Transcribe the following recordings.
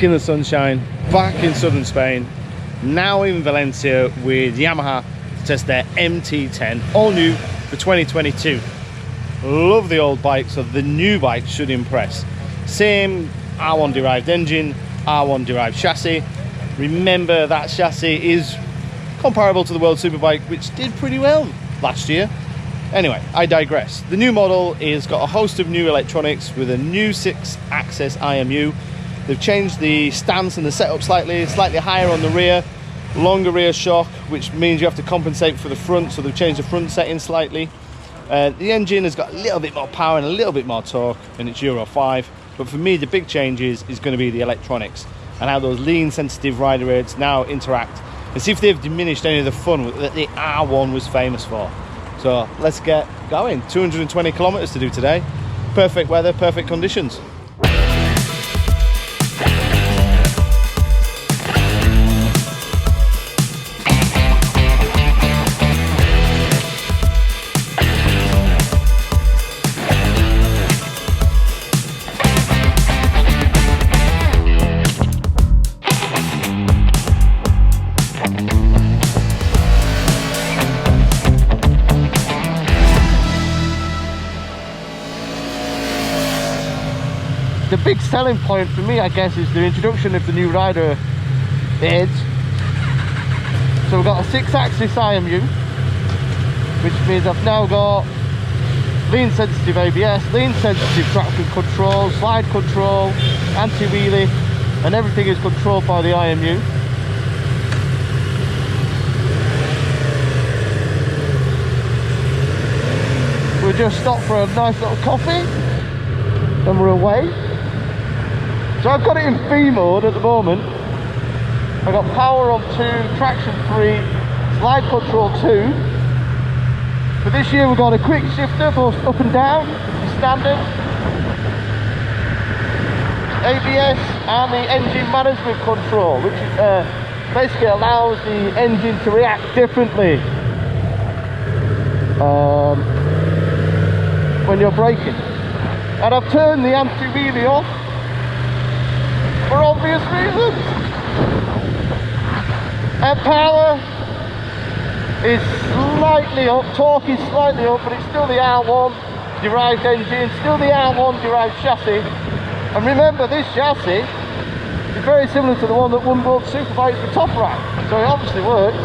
back in the sunshine, back in southern Spain, now in Valencia with Yamaha to test their MT10, all new for 2022. Love the old bike, so the new bike should impress. Same R1 derived engine, R1 derived chassis. Remember that chassis is comparable to the World Superbike, which did pretty well last year. Anyway, I digress. The new model is got a host of new electronics with a new 6-axis IMU. They've changed the stance and the setup slightly higher on the rear, longer rear shock, which means you have to compensate for the front, so they've changed the front setting slightly. The engine has got a little bit more power and a little bit more torque, and it's Euro 5. But for me, the big changes is going to be the electronics and how those lean sensitive rider aids now interact, and see if they've diminished any of the fun that the R1 was famous for. So let's get going. 220 kilometers to do today. Perfect weather, perfect conditions. The big selling point for me, I guess, is the introduction of the new rider aids. So we've got a 6-axis IMU, which means I've now got lean sensitive ABS, lean sensitive traction control, slide control, anti-wheelie, and everything is controlled by the IMU. We'll just stop for a nice little coffee, then we're away. So I've got it in V mode at the moment. I've got power on 2, traction 3, slide control 2. For this year we've got a quick shifter, both up and down, standard. ABS and the engine management control, which basically allows the engine to react differently when you're braking. And I've turned the anti-wheelie off for obvious reasons. And power is slightly up, torque is slightly up, but it's still the R1 derived engine, still the R1 derived chassis. And remember, this chassis is very similar to the one that won World Superbike for Top Rack, so it obviously works.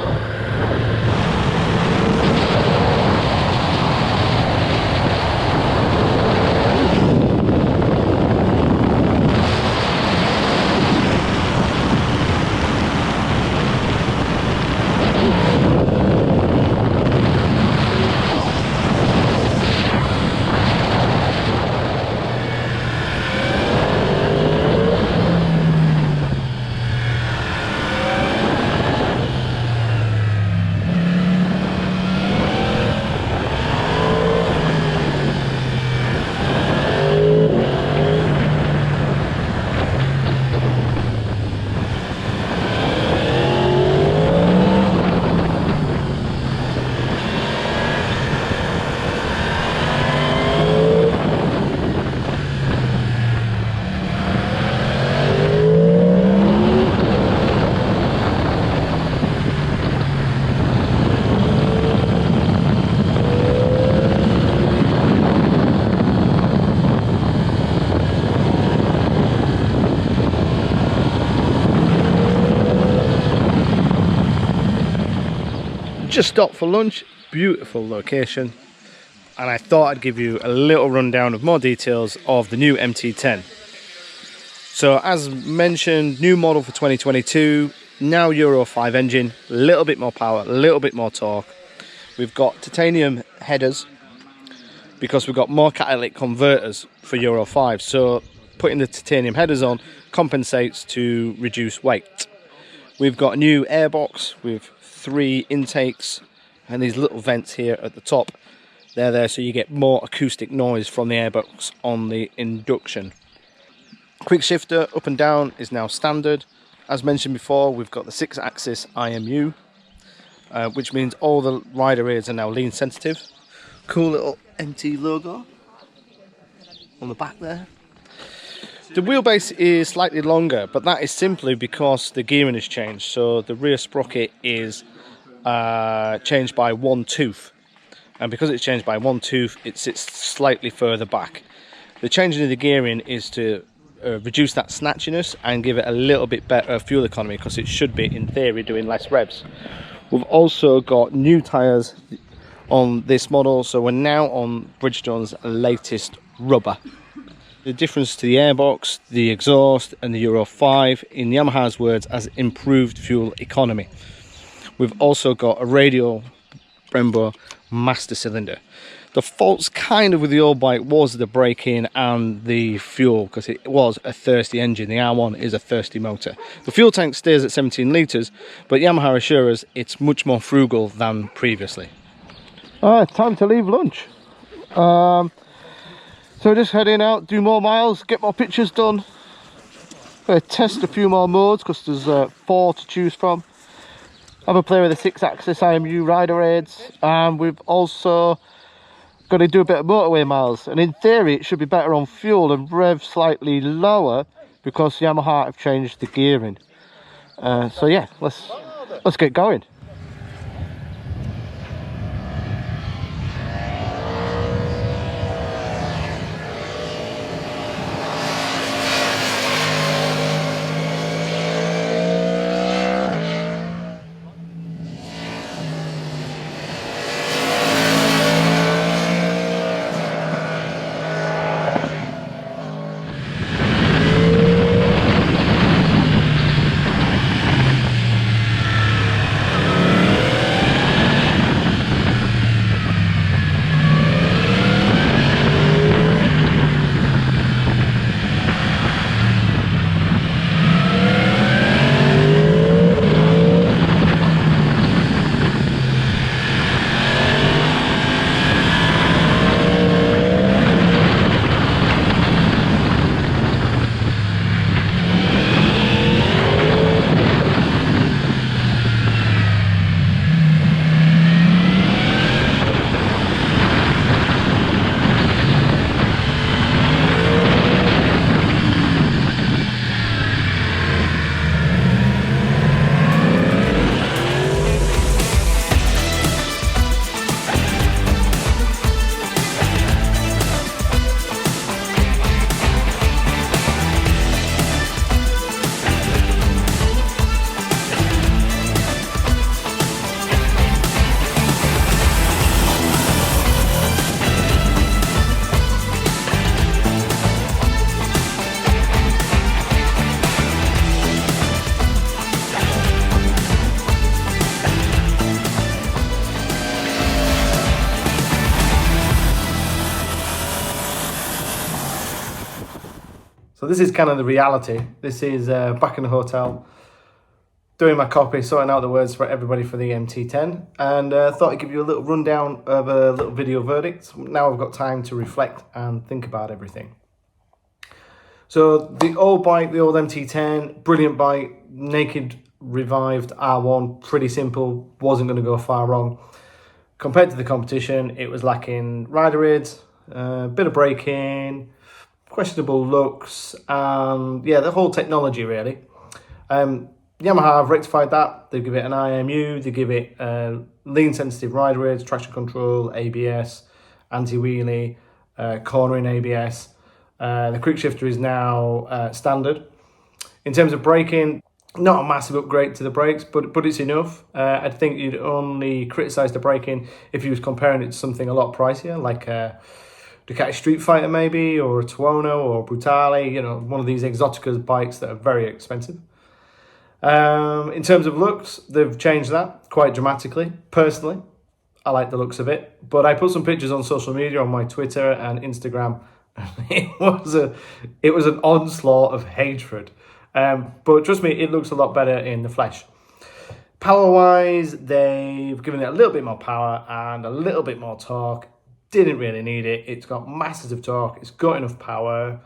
Just stopped for lunch, beautiful location, and I thought I'd give you a little rundown of more details of the new MT10. So as mentioned, new model for 2022, now Euro 5 engine, a little bit more power, a little bit more torque. We've got titanium headers because we've got more catalytic converters for Euro 5, so putting the titanium headers on compensates to reduce weight. We've got a new airbox with 3 intakes and these little vents here at the top. They're there so you get more acoustic noise from the airbox on the induction. Quick shifter up and down is now standard. As mentioned before, we've got the 6-axis IMU, which means all the rider aids are now lean sensitive. Cool little MT logo on the back there. The wheelbase is slightly longer, but that is simply because the gearing has changed. So the rear sprocket is changed by one tooth, and because it's changed by one tooth, it sits slightly further back. The changing of the gearing is to reduce that snatchiness and give it a little bit better fuel economy, because it should be, in theory, doing less revs. We've also got new tyres on this model, so we're now on Bridgestone's latest rubber. The difference to the airbox, the exhaust and the Euro 5, in Yamaha's words, has improved fuel economy. We've also got a radial Brembo master cylinder. The faults kind of with the old bike was the braking and the fuel, because it was a thirsty engine. The R1 is a thirsty motor. The fuel tank stays at 17 litres, but Yamaha assure us it's much more frugal than previously. Alright, time to leave lunch. So just heading out, do more miles, get more pictures done. Gonna test a few more modes, because there's 4 to choose from. Have a play with the 6-axis IMU rider aids, and we've also got to do a bit of motorway miles. And in theory, it should be better on fuel and rev slightly lower, because Yamaha have changed the gearing. So yeah, let's get going. So this is kind of the reality. This is back in the hotel, doing my copy, sorting out the words for everybody for the MT10, and thought I'd give you a little rundown of a little video verdict. Now I've got time to reflect and think about everything. So the old bike, the old MT10, brilliant bike, naked, revived R1, pretty simple, wasn't going to go far wrong. Compared to the competition, it was lacking rider aids, a bit of braking, questionable looks, and yeah, the whole technology really. Yamaha have rectified that. They give it an IMU, they give it lean sensitive rider aids, traction control, ABS, anti-wheelie, cornering ABS. The quick shifter is now standard. In terms of braking, not a massive upgrade to the brakes, but it's enough. I think you'd only criticise the braking if you was comparing it to something a lot pricier, like Ducati Street Fighter maybe, or a Tuono or Brutale, you know, one of these Exoticas bikes that are very expensive. In terms of looks, they've changed that quite dramatically. Personally, I like the looks of it, but I put some pictures on social media, on my Twitter and Instagram. It was an onslaught of hatred. But trust me, it looks a lot better in the flesh. Power-wise, they've given it a little bit more power and a little bit more torque. Didn't really need it. It's got masses of torque. It's got enough power.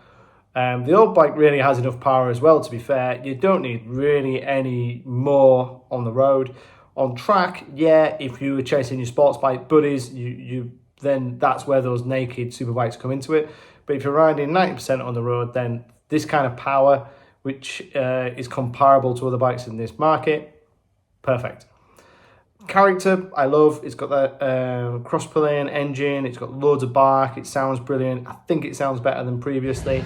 The old bike really has enough power as well, to be fair. You don't need really any more on the road. On track, yeah, if you were chasing your sports bike buddies, then that's where those naked superbikes come into it. But if you're riding 90% on the road, then this kind of power, which is comparable to other bikes in this market, perfect. Character, I love. It's got that cross-plane engine. It's got loads of bark. It sounds brilliant. I think it sounds better than previously.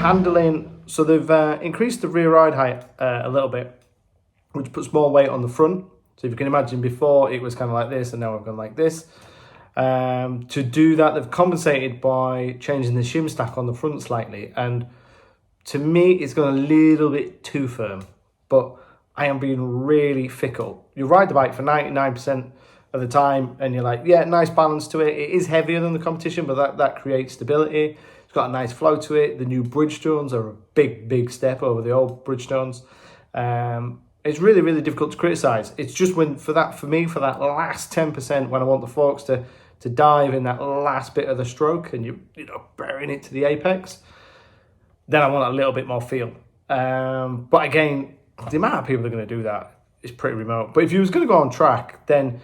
Handling, so they've increased the rear ride height a little bit, which puts more weight on the front. So if you can imagine, before it was kind of like this, and now I've gone like this. To do that, they've compensated by changing the shim stack on the front slightly, and to me, it's gone a little bit too firm, but I am being really fickle. You ride the bike for 99% of the time, and you're like, yeah, nice balance to it. It is heavier than the competition, but that creates stability. It's got a nice flow to it. The new Bridgestones are a big step over the old Bridgestones. It's really, really difficult to criticize. It's just for me, for that last 10%, when I want the forks to dive in that last bit of the stroke, and you know, burying it to the apex, then I want a little bit more feel. But again, the amount of people that are going to do that is pretty remote. But if you was going to go on track, then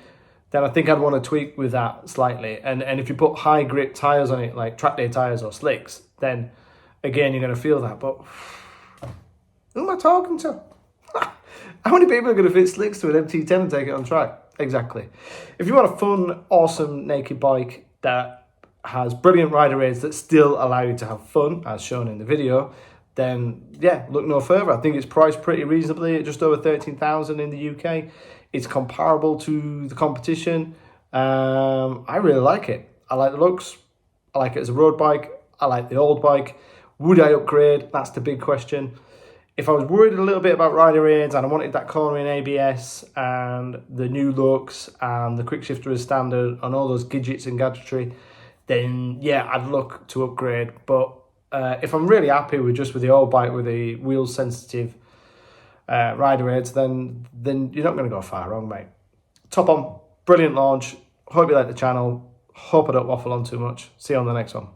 I think I'd want to tweak with that slightly. And if you put high grip tyres on it, like track day tyres or slicks, then again, you're going to feel that. But who am I talking to? How many people are going to fit slicks to an MT10 and take it on track? Exactly. If you want a fun, awesome naked bike that has brilliant rider aids that still allow you to have fun, as shown in the video, then yeah, look no further. I think it's priced pretty reasonably at just over 13,000 in the UK. It's comparable to the competition. I really like it. I like the looks. I like it as a road bike. I like the old bike. Would I upgrade? That's the big question. If I was worried a little bit about rider aids and I wanted that cornering ABS and the new looks and the quick shifter as standard and all those gadgets and gadgetry, then yeah, I'd look to upgrade. But if I'm really happy with the old bike with the wheel sensitive rider aids, then you're not going to go far wrong, mate. Top on, brilliant launch. Hope you like the channel. Hope I don't waffle on too much. See you on the next one.